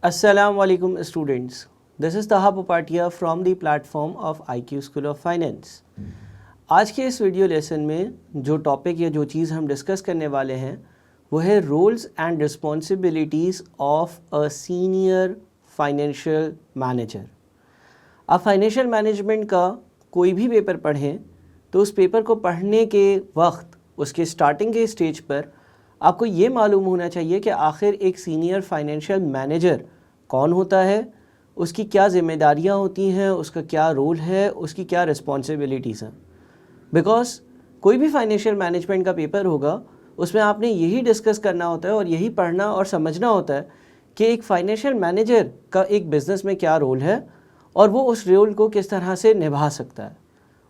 Assalamu alaikum students. This is Taha Popatia from the platform of IQ School of Finance. आज के इस video lesson में जो topic या जो चीज़ हम डिस्कस करने वाले हैं वो है roles and responsibilities of a senior financial manager. आप फाइनेंशियल मैनेजमेंट का कोई भी पेपर पढ़ें तो उस पेपर को पढ़ने के वक्त उसके स्टार्टिंग के स्टेज पर आपको ये मालूम होना चाहिए कि आखिर एक सीनियर फाइनेंशियल मैनेजर कौन होता है, उसकी क्या ज़िम्मेदारियां होती हैं, उसका क्या रोल है, उसकी क्या रिस्पॉन्सिबिलिटीज़ हैं। बिकॉज़ कोई भी फाइनेंशियल मैनेजमेंट का पेपर होगा उसमें आपने यही डिस्कस करना होता है और यही पढ़ना और समझना होता है कि एक फाइनेंशियल मैनेजर का एक बिज़नेस में क्या रोल है और वो उस रोल को किस तरह से निभा सकता है,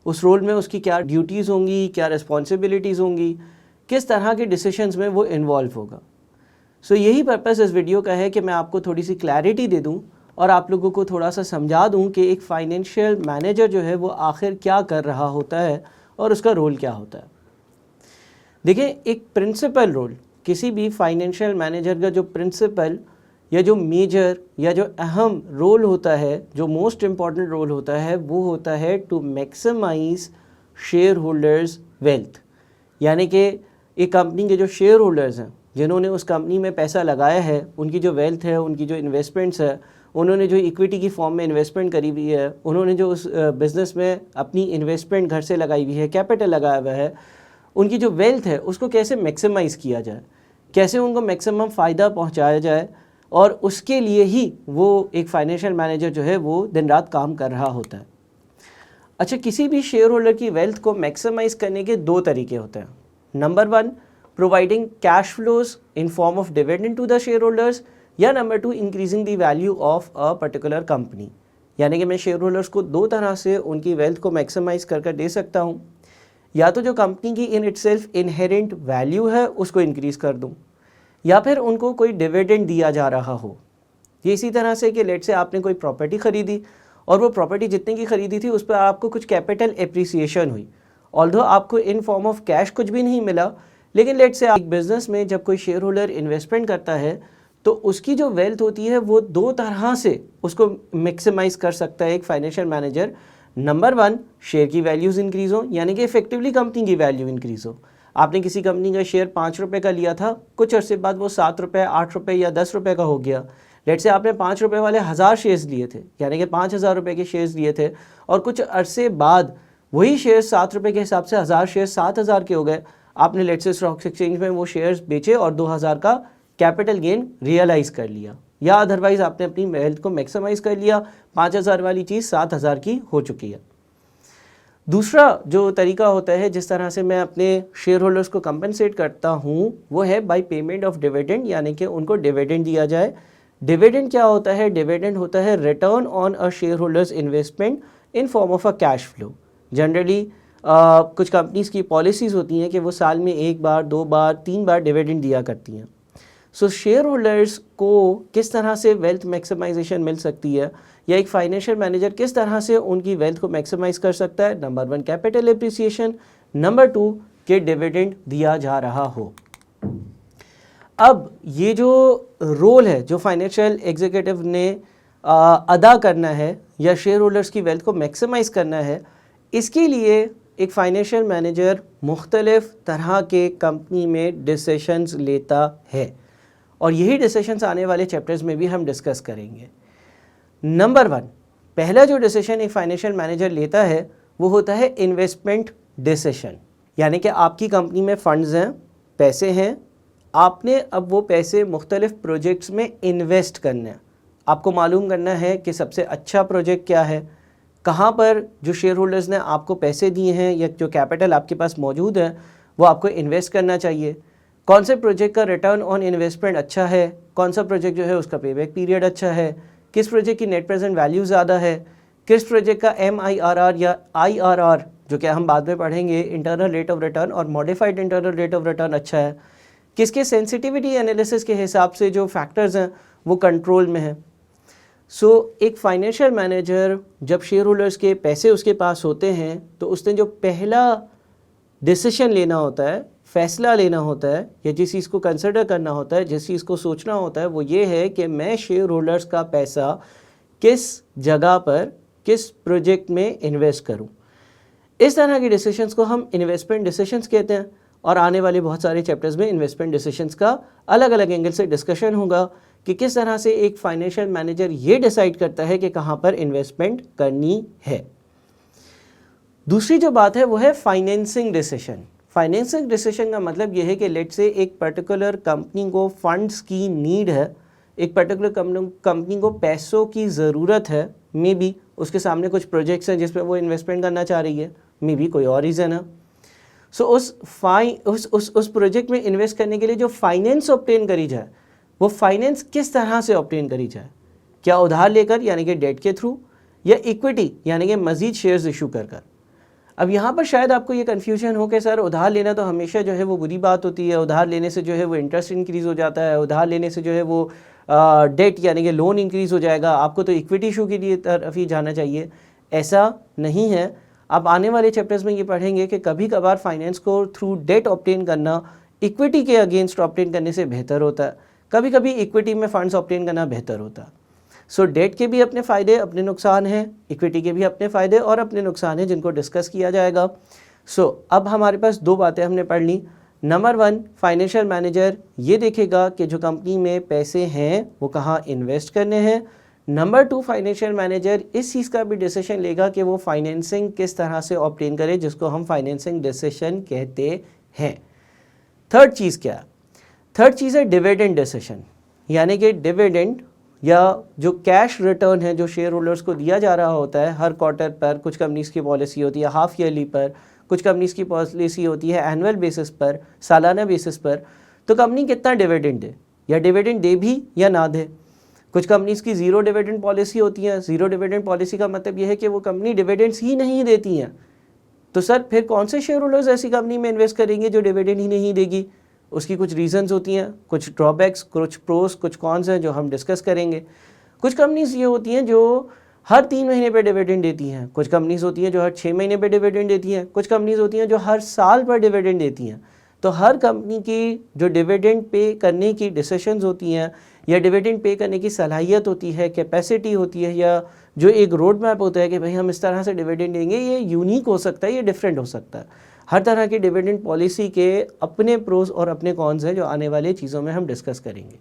उस रोल में उसकी क्या ड्यूटीज़ होंगी, क्या रिस्पॉन्सिबिलिटीज़ होंगी, किस तरह के डिसीशंस में वो इन्वॉल्व होगा। सो यही पर्पस इस वीडियो का है कि मैं आपको थोड़ी सी क्लैरिटी दे दूं और आप लोगों को थोड़ा सा समझा दूं कि एक फाइनेंशियल मैनेजर जो है वो आखिर क्या कर रहा होता है और उसका रोल क्या होता है। देखिए, एक प्रिंसिपल रोल, किसी भी फाइनेंशियल मैनेजर का जो प्रिंसिपल या जो मेजर या जो अहम रोल होता है, जो मोस्ट इम्पॉर्टेंट रोल होता है, वो होता है to maximise share holders wealth. यानी कि एक कंपनी के जो शेयर होल्डर्स हैं, जिन्होंने उस कंपनी में पैसा लगाया है, उनकी जो वेल्थ है, उनकी जो इन्वेस्टमेंट्स है, उन्होंने जो इक्विटी की फॉर्म में इन्वेस्टमेंट करी हुई है, उन्होंने जो उस बिज़नेस में अपनी इन्वेस्टमेंट घर से लगाई हुई है, कैपिटल लगाया हुआ है, उनकी जो वेल्थ है उसको कैसे मैक्सिमाइज़ किया जाए, कैसे उनको मैक्सिमम फ़ायदा पहुँचाया जाए, और उसके लिए ही वो एक फाइनेंशियल मैनेजर जो है वो दिन रात काम कर रहा होता है। अच्छा, किसी भी शेयर होल्डर की वेल्थ को मैक्सिमाइज़ करने के दो तरीके होते हैं। Number 1, providing cash flows in form of dividend to the share holders, या number 2, increasing the value of a particular company. यानी कि मैं शेयर होल्डर्स को दो तरह से उनकी वेल्थ को मैक्सिमाइज़ कर दे सकता हूँ। या तो जो कंपनी की इन इटसेल्फ इनहेरेंट वैल्यू है उसको इंक्रीज़ कर दूँ, या फिर उनको कोई डिविडेंड दिया जा रहा हो। ये इसी तरह से कि लेट से आपने कोई प्रॉपर्टी ख़रीदी और वो प्रॉपर्टी जितने की ख़रीदी थी उस पर आपको कुछ कैपिटल एप्रिसिएशन हुई, ऑल्दो आपको इन फॉर्म ऑफ कैश कुछ भी नहीं मिला, लेकिन लेट से एक बिज़नेस में जब कोई शेयर होल्डर इन्वेस्टमेंट करता है तो उसकी जो वेल्थ होती है वो दो तरह से उसको मैक्सिमाइज़ कर सकता है एक फाइनेंशियल मैनेजर। नंबर 1, शेयर की वैल्यूज़ इंक्रीज़ हो, यानी कि इफेक्टिवली कंपनी की वैल्यू इंक्रीज़ हो। आपने किसी कंपनी का शेयर 5 रुपये का लिया था, कुछ अरसे बाद वो 7 रुपये, 8 रुपये या 10 रुपये का हो गया। लेट से आपने 5 रुपये वाले 1000 शेयर्स लिए थे, यानी कि 5000 रुपये के शेयर्स लिए थे, और कुछ अरसे बाद वही शेयर 7 रुपये के हिसाब से 1000 शेयर 7000 के हो गए। आपने लेट से स्टॉक एक्सचेंज में वो शेयर्स बेचे और 2000 का कैपिटल गेन रियलाइज़ कर लिया, या अदरवाइज़ आपने अपनी वेल्थ को मैक्सिमाइज़ कर लिया, 5000 वाली चीज़ 7000 की हो चुकी है। दूसरा जो तरीका होता है जिस तरह से मैं अपने शेयर होल्डर्स को कंपनसेट करता हूँ वो है बाय पेमेंट ऑफ डिविडेंड, यानी कि उनको डिविडेंड दिया जाए। डिविडेंड क्या होता है? डिविडेंड होता है return on a share holders investment in form of a cash flow. Generally कुछ कंपनीज़ की पॉलिसीज़ होती हैं कि वो साल में 1 बार, 2 बार, 3 बार डिविडेंड दिया करती हैं। सो शेयर होल्डर्स को किस तरह से वेल्थ मैक्सिमाइजेशन मिल सकती है, या एक फाइनेंशियल मैनेजर किस तरह से उनकी वेल्थ को मैक्सिमाइज कर सकता है? नंबर 1, कैपिटल एप्रिसिएशन, नंबर 2, के डिविडेंड दिया जा रहा हो। अब ये जो रोल है जो फाइनेंशियल एग्जीक्यूटिव ने अदा करना है या शेयर होल्डर्स की वेल्थ को मैक्सिमाइज करना है, इसके लिए एक फाइनेंशियल मैनेजर मुख्तलिफ तरह के कंपनी में डिसीशंस लेता है, और यही डिसीशंस आने वाले चैप्टर्स में भी हम डिस्कस करेंगे। नंबर 1, पहला जो डिसीजन एक फाइनेंशियल मैनेजर लेता है वो होता है इन्वेस्टमेंट डिसीजन। यानी कि आपकी कंपनी में फंड्स हैं, पैसे हैं, आपने अब वो पैसे मुख्तलिफ प्रोजेक्ट्स में इन्वेस्ट करना है। आपको मालूम करना है कि सबसे अच्छा प्रोजेक्ट क्या है, कहाँ पर जो शेयर होल्डर्स ने आपको पैसे दिए हैं या जो कैपिटल आपके पास मौजूद है वो आपको इन्वेस्ट करना चाहिए। कौन से प्रोजेक्ट का रिटर्न ऑन इन्वेस्टमेंट अच्छा है, कौन सा प्रोजेक्ट जो है उसका पेबैक पीरियड अच्छा है, किस प्रोजेक्ट की नेट प्रेजेंट वैल्यू ज़्यादा है, किस प्रोजेक्ट का MIRR या IRR, जो कि हम बाद में पढ़ेंगे, इंटरनल रेट ऑफ रिटर्न और modified internal rate of return अच्छा है, किसके सेंसिटिविटी एनालिसिस के हिसाब से जो फैक्टर्स हैं वो कंट्रोल में है। सो एक फाइनेंशियल मैनेजर जब शेयर होल्डर्स के पैसे उसके पास होते हैं तो उसने जो पहला डिसीजन लेना होता है फैसला लेना होता है या जिस चीज़ को कंसिडर करना होता है, जिस चीज़ को सोचना होता है, वो ये है कि मैं शेयर होल्डर्स का पैसा किस जगह पर, किस प्रोजेक्ट में इन्वेस्ट करूं। इस तरह के डिसीजंस को हम इन्वेस्टमेंट डिसीजंस कहते हैं और आने वाले बहुत सारे चैप्टर्स में इन्वेस्टमेंट डिसीजंस का अलग अलग एंगल से डिस्कशन होगा कि किस तरह से एक फाइनेंशियल मैनेजर ये डिसाइड करता है कि कहाँ पर इन्वेस्टमेंट करनी है। दूसरी जो बात है वो है फाइनेंसिंग डिसीजन। फाइनेंसिंग डिसीजन का मतलब ये है कि लेट से एक पर्टिकुलर कंपनी को फंड्स की नीड है, एक पर्टिकुलर कंपनी को पैसों की ज़रूरत है, मे बी उसके सामने कुछ प्रोजेक्ट्स हैं जिस पर वो इन्वेस्टमेंट करना चाह रही है, मे बी कोई और रीज़न है। सो उस प्रोजेक्ट में इन्वेस्ट करने के लिए जो फाइनेंस ऑब्टेन करी जाए, वो फाइनेंस किस तरह से ऑब्टेन करी जाए, क्या उधार लेकर यानी कि डेट के थ्रू, या इक्विटी यानी कि मज़ीद शेयर्स इशू कर। अब यहाँ पर शायद आपको ये कन्फ्यूजन हो कि सर उधार लेना तो हमेशा जो है वो बुरी बात होती है, उधार लेने से जो है वो इंटरेस्ट इंक्रीज़ हो जाता है, उधार लेने से जो है वो डेट यानी कि लोन इंक्रीज़ हो जाएगा, आपको तो इक्विटी इशू के लिए तरफ ही जाना चाहिए। ऐसा नहीं है। आप आने वाले चैप्टर्स में ये पढ़ेंगे कि कभी कभार फाइनेंस को थ्रू डेट ऑब्टेन करना इक्विटी के अगेंस्ट ऑब्टेन करने से बेहतर होता है, कभी कभी इक्विटी में फंड्स ऑब्टेन करना बेहतर होता है। सो डेट के भी अपने फ़ायदे अपने नुकसान हैं, इक्विटी के भी अपने फ़ायदे और अपने नुकसान हैं जिनको डिस्कस किया जाएगा। सो अब हमारे पास दो बातें हमने पढ़ ली। नंबर 1, फाइनेंशियल मैनेजर ये देखेगा कि जो कंपनी में पैसे हैं वो कहाँ इन्वेस्ट करने हैं। नंबर 2, फाइनेंशियल मैनेजर इस चीज़ का भी डिसीजन लेगा कि वो फाइनेंसिंग किस तरह से ऑब्टेन करे, जिसको हम फाइनेंसिंग डिसीजन कहते हैं। थर्ड चीज़ क्या है? थर्ड चीज़ है डिविडेंड डिसीजन, यानी कि डिविडेंड या जो कैश रिटर्न है जो शेयर होल्डर्स को दिया जा रहा होता है हर क्वार्टर पर। कुछ कंपनीज़ की पॉलिसी होती है हाफ ईयरली पर, कुछ कंपनीज़ की पॉलिसी होती है एनुअल बेसिस पर, सालाना बेसिस पर। तो कंपनी कितना डिविडेंड दे या डिविडेंड दे भी या ना दे। कुछ कंपनीज़ की ज़ीरो डिविडेंड पॉलिसी होती है। ज़ीरो डिविडेंड पॉलिसी का मतलब यह है कि वो कंपनी डिविडेंड्स ही नहीं देती हैं। तो सर फिर कौन से शेयर होल्डर्स ऐसी कंपनी में इन्वेस्ट करेंगे जो डिविडेंड ही नहीं देगी? उसकी कुछ रीजंस होती हैं, कुछ ड्रॉबैक्स, कुछ प्रोस, कुछ कॉन्स हैं जो हम डिस्कस करेंगे। कुछ कंपनीज ये होती हैं जो हर 3 महीने पे डिविडेंड देती हैं, कुछ कंपनीज होती हैं जो हर 6 महीने पे डिविडेंड देती हैं, कुछ कंपनीज होती हैं जो हर साल पर डिविडेंड देती हैं। तो हर कंपनी की जो डिविडेंड पे करने की डिसीजंस होती हैं या डिविडेंड पे करने की सलाहियत होती है, कैपेसिटी होती है, या जो एक रोड मैप होता है कि भाई हम इस तरह से डिविडेंड देंगे, ये यूनिक हो सकता है, ये डिफरेंट हो सकता है। हर तरह की डिविडेंड पॉलिसी के अपने प्रोस और अपने कॉन्स हैं जो आने वाली चीज़ों में हम डिस्कस करेंगे।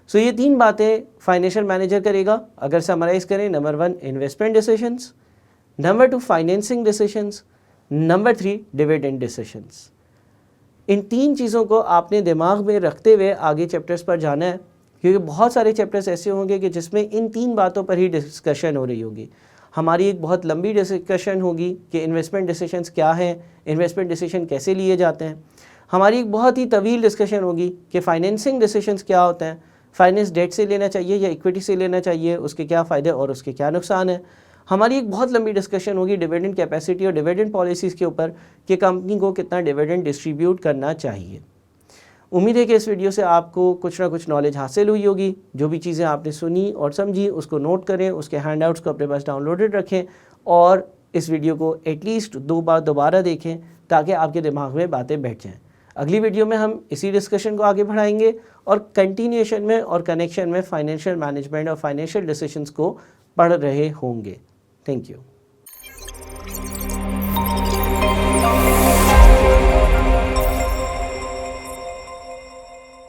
सो ये 3 बातें फाइनेंशियल मैनेजर करेगा। अगर समराइज़ करें, number 1 investment decisions, number 2 financing decisions, number 3 dividend decisions. इन 3 चीज़ों को आपने दिमाग में रखते हुए आगे चैप्टर्स पर जाना है, क्योंकि बहुत सारे चैप्टर्स ऐसे होंगे कि जिसमें इन 3 बातों पर ही डिस्कशन हो रही होगी। हमारी एक बहुत लंबी डिस्कशन होगी कि इन्वेस्टमेंट डिसीजंस क्या हैं, इन्वेस्टमेंट डिसीजन कैसे लिए जाते हैं। हमारी एक बहुत ही तवील डिस्कशन होगी कि फाइनेंसिंग डिसीजंस क्या होते हैं, फाइनेंस डेट से लेना चाहिए या इक्विटी से लेना चाहिए, उसके क्या फ़ायदे और उसके क्या नुकसान हैं। हमारी एक बहुत लंबी डिस्कशन होगी डिविडेंड कैपेसिटी और डिविडेंड पॉलिसीज़ के ऊपर कि कंपनी को कितना डिविडेंड डिस्ट्रीब्यूट करना चाहिए। उम्मीद है कि इस वीडियो से आपको कुछ ना कुछ नॉलेज हासिल हुई होगी। जो भी चीज़ें आपने सुनी और समझी उसको नोट करें, उसके हैंडआउट्स को अपने पास डाउनलोडेड रखें और इस वीडियो को एटलीस्ट 2 बार दोबारा देखें ताकि आपके दिमाग में बातें बैठ जाएं। अगली वीडियो में हम इसी डिस्कशन को आगे बढ़ाएंगे और कंटिन्यूएशन में और कनेक्शन में फाइनेंशियल मैनेजमेंट और फाइनेंशियल डिसीजंस को पढ़ रहे होंगे। Thank you.